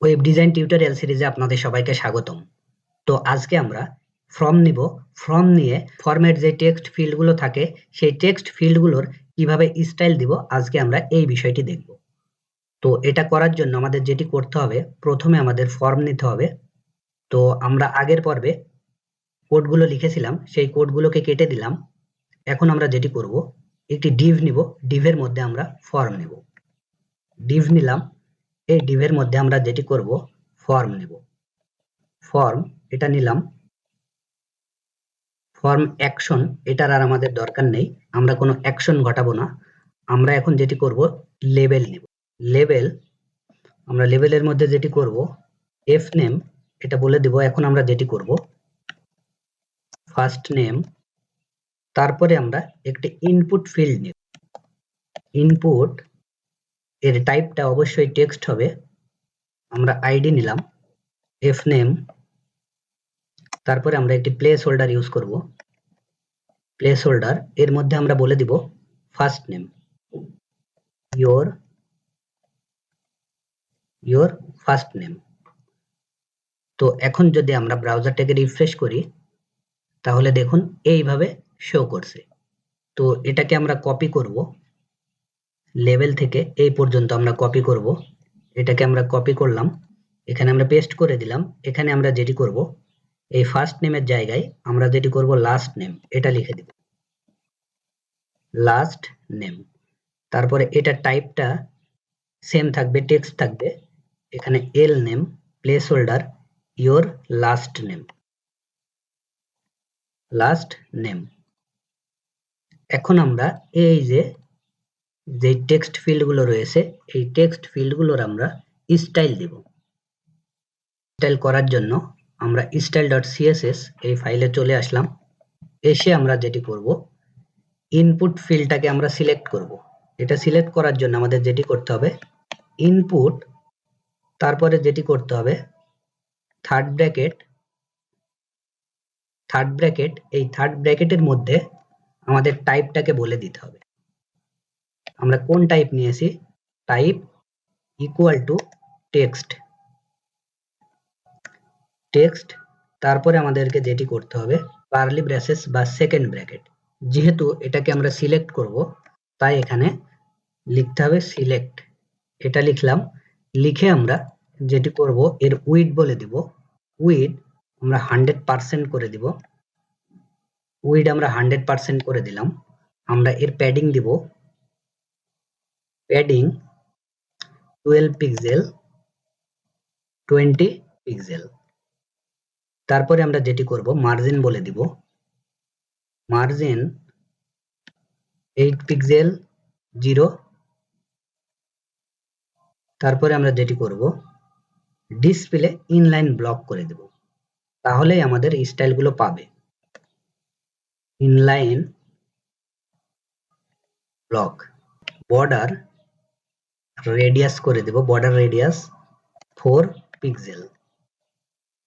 Web design tutorial সিরিজে আপনাদের সবাইকে স্বাগতম। তো আজকে আমরা ফর্ম নিব। ফর্ম নিয়ে ফর্মের যে টেক্সট ফিল্ডগুলো থাকে সেই টেক্সট ফিল্ডগুলোর কিভাবে স্টাইল দিব আজকে আমরা এই বিষয়টি দেখব। তো এটা করার জন্য আমাদের যেটি করতে হবে, প্রথমে আমাদের ফর্ম নিতে হবে। তো আমরা আগের পর্বে কোডগুলো লিখেছিলাম, সেই কোডগুলোকে কেটে দিলাম। এখন আমরা যেটি করব, একটি ডিভ নিব, ডিভের মধ্যে আমরা ফর্ম নিব। ডিভ নিলাম, এই ডিভের মধ্যে আমরা যেটি করব ফর্ম নিব। ফর্ম এটা নিলাম। ফর্ম অ্যাকশন এটার আর আমাদের দরকার নেই, আমরা কোনো অ্যাকশন ঘটাবো না। আমরা এখন যেটি করব লেবেল নিব। লেবেল, আমরা লেবেলের মধ্যে যেটি করব এফ নেম এটা বলে দেব। এখন আমরা যেটি করব ফার্স্ট নেম, তারপরে আমরা একটি ইনপুট ফিল্ড নিব। ইনপুট এর টাইপটা অবশ্যই টেক্সট হবে। আমরা আইডি নিলাম এফ নেম, তারপরে আমরা একটি প্লেস হোল্ডার ইউজ করব। প্লেস হোল্ডার এর মধ্যে আমরা বলে দিব first name, your first name. তো এখন যদি আমরা ব্রাউজারটাকে রিফ্রেশ করি তাহলে দেখুন এইভাবে শো করছে। তো এটাকে আমরা কপি করব, লেভেল থেকে এই পর্যন্ত আমরা কপি করব। এটাকে আমরা কপি করলাম, এখানে আমরা পেস্ট করে দিলাম। এখানে আমরা যেটি করব, এই ফার্স্ট নেমের জায়গায় আমরা যেটি করব লাস্ট নেম এটা লিখে দিব, লাস্ট নেম। তারপরে এটা টাইপটা সেম থাকবে, টেক্সট থাকবে। এখানে এল name, place holder, your last name, last name. এখন আমরা এই যে টেক্সট ফিল্ডগুলো রয়েছে এই টেক্সট ফিল্ডগুলোর আমরা স্টাইল দিব। স্টাইল করার জন্য আমরা style.css এই ফাইলে চলে আসলাম। এসে আমরা যেটি করব, ইনপুট ফিল্ডটাকে আমরা সিলেক্ট করব। এটা সিলেক্ট করার জন্য আমাদের যেটি করতে হবে ইনপুট, তারপরে যেটি করতে হবে থার্ড ব্র্যাকেট, এই থার্ড ব্র্যাকেটের মধ্যে আমাদের টাইপটাকে বলে দিতে হবে। আমরা কোন টাইপ নিয়েছি, type equal to text, text. তারপরে আমাদেরকে যেটি করতে হবে কার্লি ব্রেসেস বা সেকেন্ড ব্র্যাকেট। যেহেতু এটাকে আমরা সিলেক্ট করব তাই এখানে লিখতে হবে সিলেক্ট, এটা লিখলাম। লিখে আমরা যেটি করব এর উইড বলে দিব, উইড আমরা 100% করে দিব। উইড আমরা 100% করে দিলাম। আমরা এর প্যাডিং দিব, প্যাডিং 12 পিক্সেল, 20 পিক্সেল। তারপরে আমরা যেটি করব মার্জিন বলে দিব, মার্জিন 8 পিক্সেল 0। তারপরে আমরা যেটি করব ডিসপ্লে ইনলাইন ব্লক করে দেব, তাহলেই আমাদের স্টাইলগুলো পাবে। ইনলাইন ব্লক, বর্ডার রেডিয়াস করে দেব, বর্ডার রেডিয়াস 4 পিক্সেল।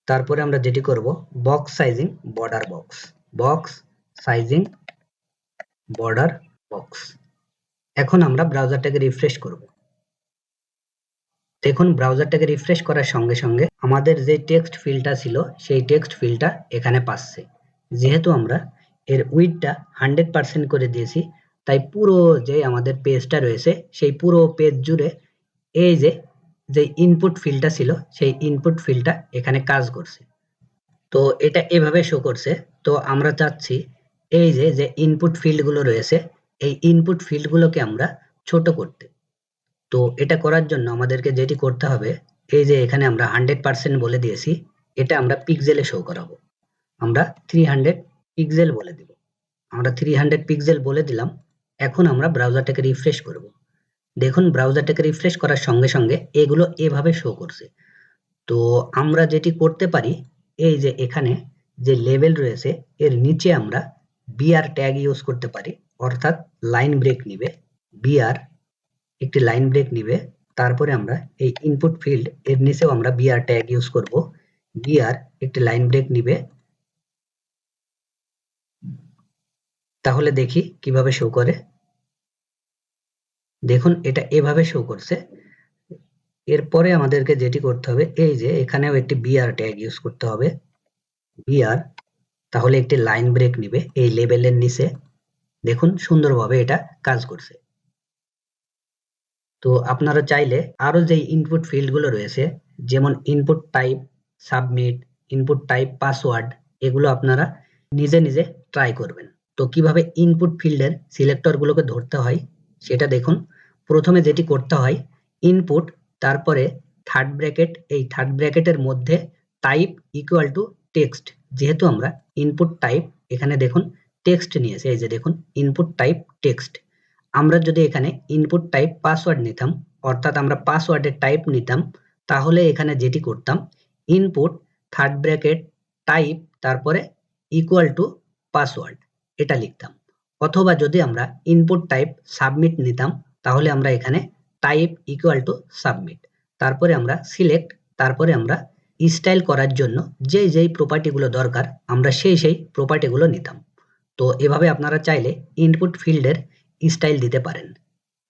তারপরে আমরা যেটি করব box sizing border box, box sizing border box. এখন আমরা ব্রাউজারটাকে রিফ্রেশ করব। দেখুন ব্রাউজারটাকে রিফ্রেশ করার সঙ্গে সঙ্গে আমাদের যে টেক্সট ফিল্ডটা ছিল সেই টেক্সট ফিল্ডটা এখানে পাচ্ছে। যেহেতু আমরা এর উইডটা 100% করে দিয়েছি তাই পুরো যে আমাদের পেজটা রয়েছে সেই পুরো পেজ জুড়ে এই যে ইনপুট ফিল্ডটা ছিল সেই ইনপুট ফিল্ডটা এখানে কাজ করছে। তো এটা এভাবে শো করছে। তো আমরা চাচ্ছি এই যে ইনপুট ফিল্ডগুলো রয়েছে এই ইনপুট ফিল্ডগুলোকে আমরা ছোট করতে। তো এটা করার জন্য আমাদেরকে যেটি করতে হবে, এই যে এখানে আমরা 100% বলে দিয়েছি, এটা আমরা পিক্সেলে শো করাবো। আমরা 300 পিক্সেল বলে দিব। আমরা 300 পিক্সেল বলে দিলাম। এখন আমরা ব্রাউজারটাকে রিফ্রেশ করব। দেখুন ব্রাউজারটাকে রিফ্রেশ করার সঙ্গে সঙ্গে এগুলো এভাবে শো করছে। তো আমরা যেটি করতে পারি, এই যে এখানে যে লেবেল রয়েছে এর নিচে আমরা বিআর ট্যাগ ইউজ করতে পারি, অর্থাৎ লাইন ব্রেক নিবে। বিআর একটি লাইন ব্রেক নিবে। তারপরে আমরা এই ইনপুট ফিল্ড এর নিচেও আমরা বিআর ট্যাগ ইউজ করব। বিআর একটি লাইন ব্রেক নিবে। তাহলে দেখি কিভাবে শো করে। দেখুন এটা এভাবে শো করছে। এরপরে আমাদেরকে যেটি করতে হবে, এই যে এখানেও একটি বিআর ট্যাগ ইউজ করতে হবে, বিআর। তাহলে একটি লাইন ব্রেক নিবে এই লেবেলের নিচে। দেখুন সুন্দরভাবে এটা কাজ করছে। তো আপনারা চাইলে আরো যে ইনপুট ফিল্ড গুলো রয়েছে, যেমন input type, submit, input type, password, এগুলো আপনারা নিজে নিজে ট্রাই করবেন। তো কিভাবে ইনপুট ফিল্ডের সিলেক্টর গুলোকে ধরতে হয় সেটা দেখুন। প্রথমে যেটি করতে হয়, ইনপুট, তারপরে থার্ড ব্র্যাকেট, এই থার্ড ব্র্যাকেটের মধ্যে টাইপ ইকুয়াল টু টেক্সট। যেহেতু আমরা ইনপুট টাইপ, এখানে দেখুন টেক্সট নিয়েছে, এই যে দেখুন ইনপুট টাইপ টেক্সট। আমরা যদি এখানে ইনপুট টাইপ পাসওয়ার্ড নিতাম, অর্থাৎ আমরা পাসওয়ার্ডের টাইপ নিতাম, তাহলে এখানে যেটি করতাম, ইনপুট থার্ড ব্র্যাকেট টাইপ, তারপরে ইকুয়াল টু পাসওয়ার্ড, এটা লিখতাম। অথবা যদি আমরা ইনপুট টাইপ সাবমিট নিতাম, তাহলে আমরা এখানে টাইপ ইকুয়াল টু সাবমিট, তারপরে আমরা সিলেক্ট, তারপরে আমরা স্টাইল করার জন্য যেই প্রপার্টিগুলো দরকার আমরা সেই প্রপার্টিগুলো নিতাম। তো এভাবে আপনারা চাইলে ইনপুট ফিল্ডের স্টাইল দিতে পারেন।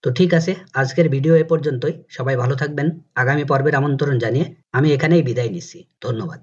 তো ঠিক আছে, আজকের ভিডিও এ পর্যন্তই। সবাই ভালো থাকবেন। আগামী পর্বের আমন্ত্রণ জানিয়ে আমি এখানেই বিদায় নিচ্ছি। ধন্যবাদ।